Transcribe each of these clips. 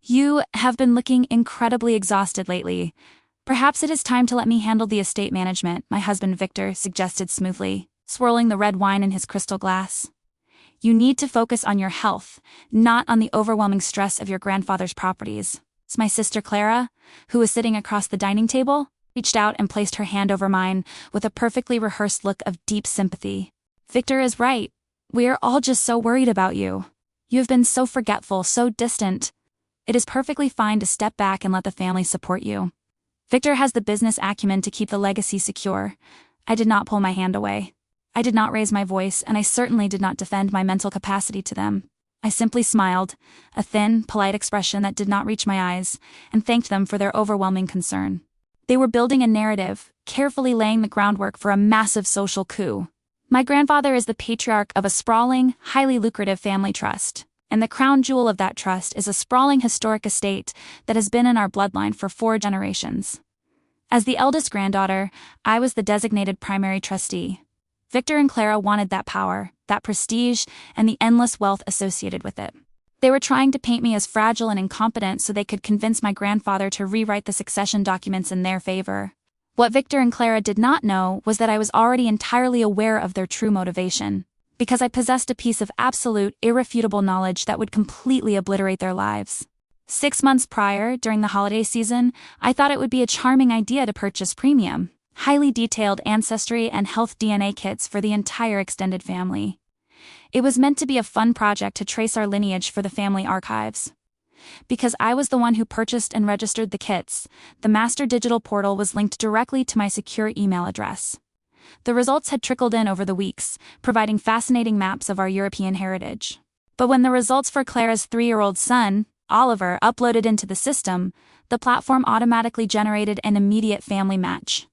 You have been looking incredibly exhausted lately. Perhaps it is time to let me handle the estate management, my husband Victor suggested smoothly, swirling the red wine in his crystal glass. You need to focus on your health, not on the overwhelming stress of your grandfather's properties. My sister Clara, who was sitting across the dining table, reached out and placed her hand over mine with a perfectly rehearsed look of deep sympathy. Victor is right. We are all just so worried about you. You have been so forgetful, so distant. It is perfectly fine to step back and let the family support you. Victor has the business acumen to keep the legacy secure. I did not pull my hand away. I did not raise my voice, and I certainly did not defend my mental capacity to them. I simply smiled, a thin, polite expression that did not reach my eyes, and thanked them for their overwhelming concern. They were building a narrative, carefully laying the groundwork for a massive social coup. My grandfather is the patriarch of a sprawling, highly lucrative family trust, and the crown jewel of that trust is a sprawling historic estate that has been in our bloodline for 4 generations. As the eldest granddaughter, I was the designated primary trustee. Victor and Clara wanted that power, that prestige, and the endless wealth associated with it. They were trying to paint me as fragile and incompetent so they could convince my grandfather to rewrite the succession documents in their favor. What Victor and Clara did not know was that I was already entirely aware of their true motivation, because I possessed a piece of absolute, irrefutable knowledge that would completely obliterate their lives. 6 months prior, during the holiday season, I thought it would be a charming idea to purchase premium, highly detailed ancestry and health DNA kits for the entire extended family. It was meant to be a fun project to trace our lineage for the family archives. Because I was the one who purchased and registered the kits, the master digital portal was linked directly to my secure email address. The results had trickled in over the weeks, providing fascinating maps of our European heritage. But when the results for Clara's 3-year-old son, Oliver, uploaded into the system, the platform automatically generated an immediate family match.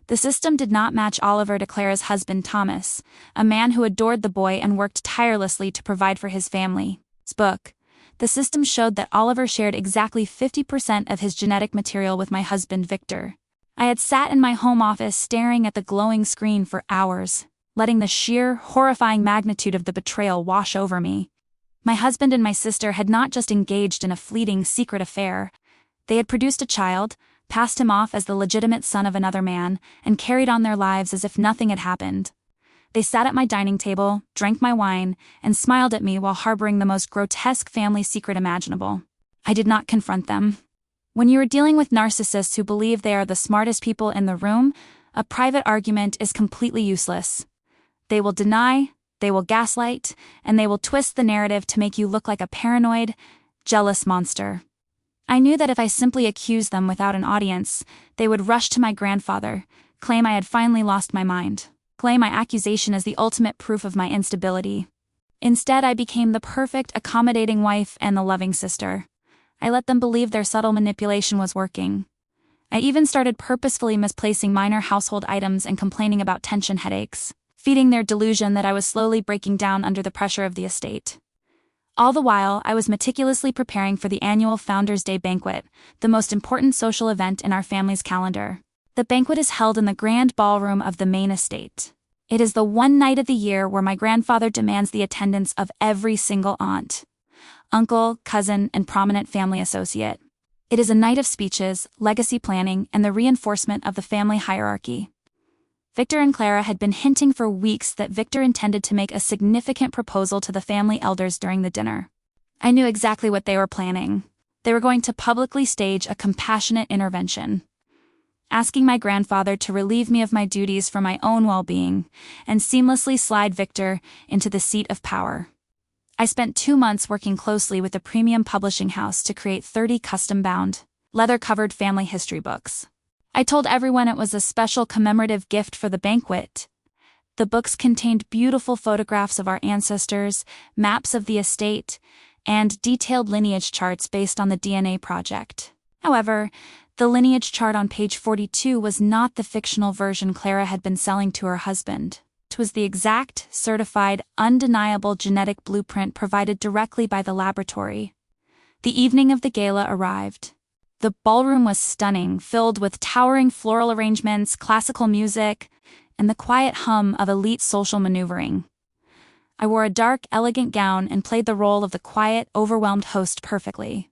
The system did not match Oliver to Clara's husband Thomas, a man who adored the boy and worked tirelessly to provide for his family. The system showed that Oliver shared exactly 50% of his genetic material with my husband Victor. I had sat in my home office staring at the glowing screen for hours, letting the sheer, horrifying magnitude of the betrayal wash over me. My husband and my sister had not just engaged in a fleeting secret affair. They had produced a child, passed him off as the legitimate son of another man, and carried on their lives as if nothing had happened. They sat at my dining table, drank my wine, and smiled at me while harboring the most grotesque family secret imaginable. I did not confront them. When you are dealing with narcissists who believe they are the smartest people in the room, a private argument is completely useless. They will deny, they will gaslight, and they will twist the narrative to make you look like a paranoid, jealous monster. I knew that if I simply accused them without an audience, they would rush to my grandfather, claim I had finally lost my mind, claim my accusation as the ultimate proof of my instability. Instead, I became the perfect, accommodating wife and the loving sister. I let them believe their subtle manipulation was working. I even started purposefully misplacing minor household items and complaining about tension headaches, feeding their delusion that I was slowly breaking down under the pressure of the estate. All the while, I was meticulously preparing for the annual Founders' Day banquet, the most important social event in our family's calendar. The banquet is held in the grand ballroom of the main estate. It is the one night of the year where my grandfather demands the attendance of every single aunt, uncle, cousin, and prominent family associate. It is a night of speeches, legacy planning, and the reinforcement of the family hierarchy. Victor and Clara had been hinting for weeks that Victor intended to make a significant proposal to the family elders during the dinner. I knew exactly what they were planning. They were going to publicly stage a compassionate intervention, asking my grandfather to relieve me of my duties for my own well-being and seamlessly slide Victor into the seat of power. I spent 2 months working closely with a premium publishing house to create 30 custom-bound, leather-covered family history books. I told everyone it was a special commemorative gift for the banquet. The books contained beautiful photographs of our ancestors, maps of the estate, and detailed lineage charts based on the DNA project. However, the lineage chart on page 42 was not the fictional version Clara had been selling to her husband. It was the exact, certified, undeniable genetic blueprint provided directly by the laboratory. The evening of the gala arrived. The ballroom was stunning, filled with towering floral arrangements, classical music, and the quiet hum of elite social maneuvering. I wore a dark, elegant gown and played the role of the quiet, overwhelmed host perfectly.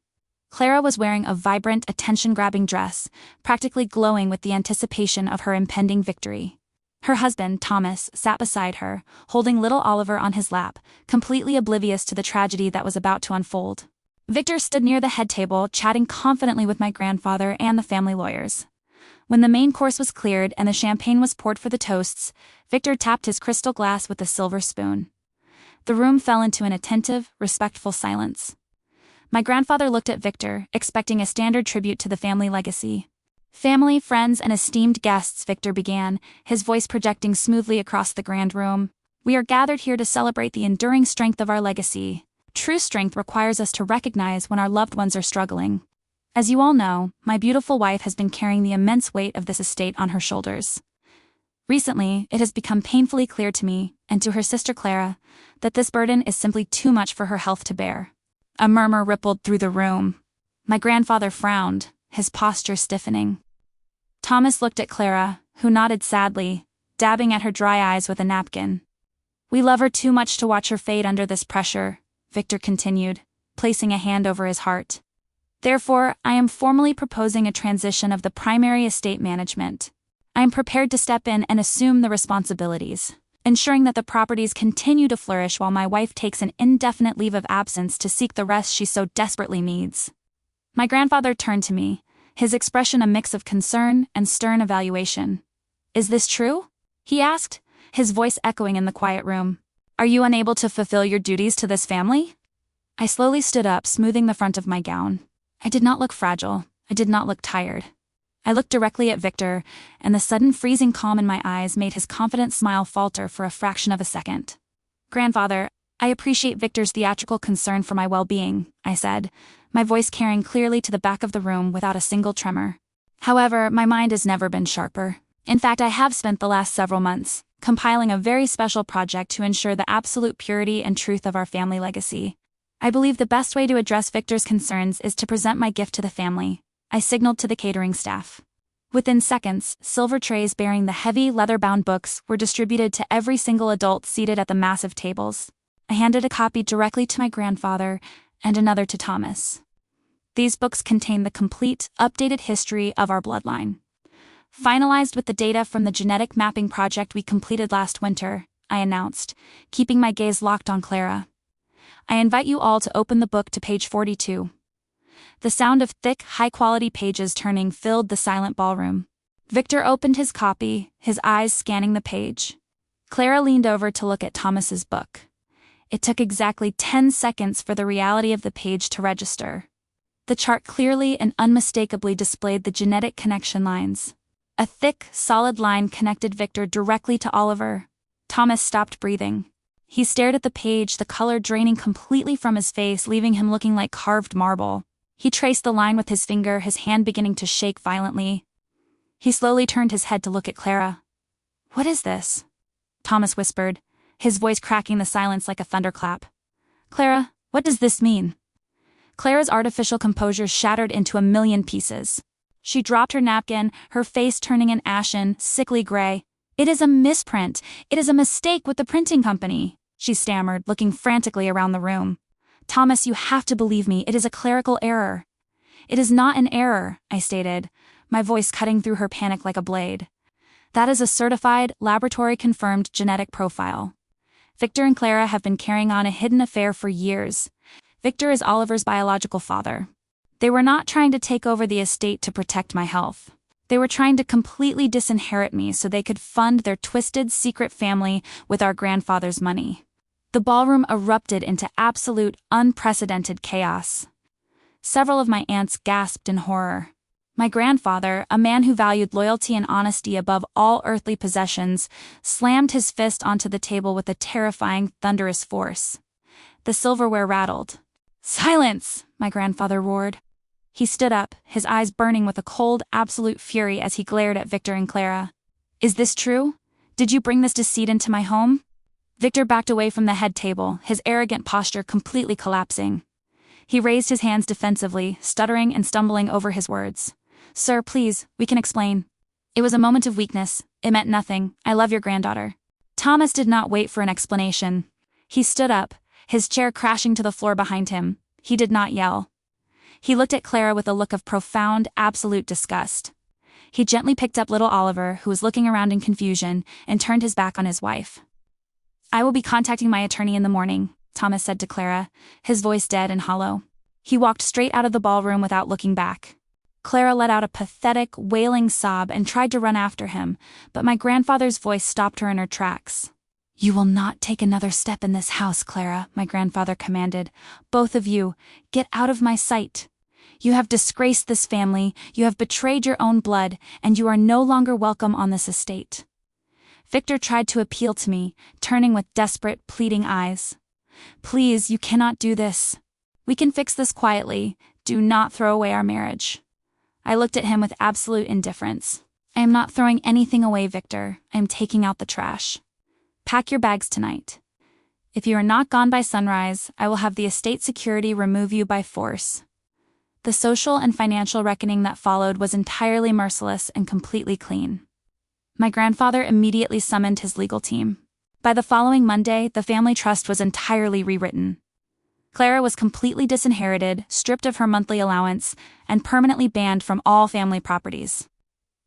Clara was wearing a vibrant, attention-grabbing dress, practically glowing with the anticipation of her impending victory. Her husband, Thomas, sat beside her, holding little Oliver on his lap, completely oblivious to the tragedy that was about to unfold. Victor stood near the head table, chatting confidently with my grandfather and the family lawyers. When the main course was cleared and the champagne was poured for the toasts, Victor tapped his crystal glass with a silver spoon. The room fell into an attentive, respectful silence. My grandfather looked at Victor, expecting a standard tribute to the family legacy. "Family, friends, and esteemed guests," Victor began, his voice projecting smoothly across the grand room. "We are gathered here to celebrate the enduring strength of our legacy. True strength requires us to recognize when our loved ones are struggling. As you all know, my beautiful wife has been carrying the immense weight of this estate on her shoulders. Recently, it has become painfully clear to me, and to her sister Clara, that this burden is simply too much for her health to bear." A murmur rippled through the room. My grandfather frowned, his posture stiffening. Thomas looked at Clara, who nodded sadly, dabbing at her dry eyes with a napkin. "We love her too much to watch her fade under this pressure," Victor continued, placing a hand over his heart. "Therefore, I am formally proposing a transition of the primary estate management. I am prepared to step in and assume the responsibilities, ensuring that the properties continue to flourish while my wife takes an indefinite leave of absence to seek the rest she so desperately needs." My grandfather turned to me, his expression a mix of concern and stern evaluation. "Is this true?" he asked, his voice echoing in the quiet room. "Are you unable to fulfill your duties to this family?" I slowly stood up, smoothing the front of my gown. I did not look fragile. I did not look tired. I looked directly at Victor, and the sudden freezing calm in my eyes made his confident smile falter for a fraction of a second. "Grandfather, I appreciate Victor's theatrical concern for my well-being," I said, my voice carrying clearly to the back of the room without a single tremor. "However, my mind has never been sharper. In fact, I have spent the last several months compiling a very special project to ensure the absolute purity and truth of our family legacy. I believe the best way to address Victor's concerns is to present my gift to the family," I signaled to the catering staff. Within seconds, silver trays bearing the heavy, leather-bound books were distributed to every single adult seated at the massive tables. I handed a copy directly to my grandfather and another to Thomas. These books contain the complete, updated history of our bloodline. "Finalized with the data from the genetic mapping project we completed last winter," I announced, keeping my gaze locked on Clara. "I invite you all to open the book to page 42. The sound of thick, high-quality pages turning filled the silent ballroom. Victor opened his copy, his eyes scanning the page. Clara leaned over to look at Thomas's book. It took exactly 10 seconds for the reality of the page to register. The chart clearly and unmistakably displayed the genetic connection lines. A thick, solid line connected Victor directly to Oliver. Thomas stopped breathing. He stared at the page, the color draining completely from his face, leaving him looking like carved marble. He traced the line with his finger, his hand beginning to shake violently. He slowly turned his head to look at Clara. "What is this?" Thomas whispered, his voice cracking the silence like a thunderclap. "Clara, what does this mean?" Clara's artificial composure shattered into a million pieces. She dropped her napkin, her face turning an ashen, sickly gray. "It is a misprint. It is a mistake with the printing company," she stammered, looking frantically around the room. "Thomas, you have to believe me. It is a clerical error." "It is not an error," I stated, my voice cutting through her panic like a blade. "That is a certified, laboratory-confirmed genetic profile. Victor and Clara have been carrying on a hidden affair for years. Victor is Oliver's biological father. They were not trying to take over the estate to protect my health. They were trying to completely disinherit me so they could fund their twisted, secret family with our grandfather's money." The ballroom erupted into absolute, unprecedented chaos. Several of my aunts gasped in horror. My grandfather, a man who valued loyalty and honesty above all earthly possessions, slammed his fist onto the table with a terrifying, thunderous force. The silverware rattled. "Silence!" my grandfather roared. He stood up, his eyes burning with a cold, absolute fury as he glared at Victor and Clara. "Is this true? Did you bring this deceit into my home?" Victor backed away from the head table, his arrogant posture completely collapsing. He raised his hands defensively, stuttering and stumbling over his words. "Sir, please, we can explain. It was a moment of weakness. It meant nothing. I love your granddaughter." Thomas did not wait for an explanation. He stood up, his chair crashing to the floor behind him. He did not yell. He looked at Clara with a look of profound, absolute disgust. He gently picked up little Oliver, who was looking around in confusion, and turned his back on his wife. "I will be contacting my attorney in the morning," Thomas said to Clara, his voice dead and hollow. He walked straight out of the ballroom without looking back. Clara let out a pathetic, wailing sob and tried to run after him, but my grandfather's voice stopped her in her tracks. "You will not take another step in this house, Clara," my grandfather commanded. "Both of you, get out of my sight. You have disgraced this family, you have betrayed your own blood, and you are no longer welcome on this estate." Victor tried to appeal to me, turning with desperate, pleading eyes. "Please, you cannot do this. We can fix this quietly. Do not throw away our marriage." I looked at him with absolute indifference. "I am not throwing anything away, Victor. I am taking out the trash. Pack your bags tonight. If you are not gone by sunrise, I will have the estate security remove you by force." The social and financial reckoning that followed was entirely merciless and completely clean. My grandfather immediately summoned his legal team. By the following Monday, the family trust was entirely rewritten. Clara was completely disinherited, stripped of her monthly allowance, and permanently banned from all family properties.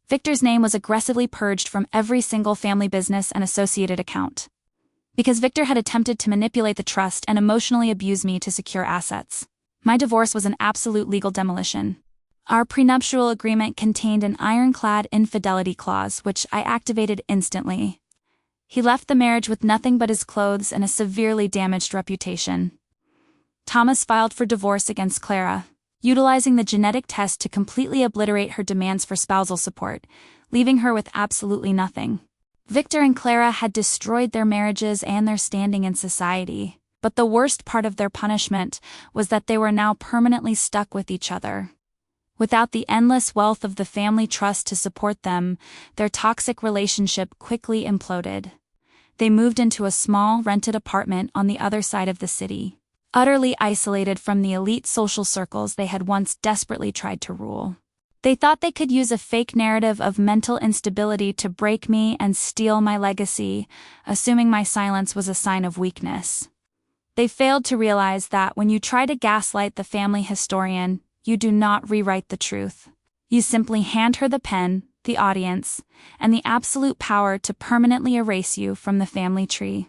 Victor's name was aggressively purged from every single family business and associated account. Because Victor had attempted to manipulate the trust and emotionally abuse me to secure assets. My divorce was an absolute legal demolition. Our prenuptial agreement contained an ironclad infidelity clause, which I activated instantly. He left the marriage with nothing but his clothes and a severely damaged reputation. Thomas filed for divorce against Clara, utilizing the genetic test to completely obliterate her demands for spousal support, leaving her with absolutely nothing. Victor and Clara had destroyed their marriages and their standing in society, but the worst part of their punishment was that they were now permanently stuck with each other. Without the endless wealth of the family trust to support them, their toxic relationship quickly imploded. They moved into a small, rented apartment on the other side of the city, utterly isolated from the elite social circles they had once desperately tried to rule. They thought they could use a fake narrative of mental instability to break me and steal my legacy, assuming my silence was a sign of weakness. They failed to realize that when you try to gaslight the family historian, you do not rewrite the truth. You simply hand her the pen, the audience, and the absolute power to permanently erase you from the family tree.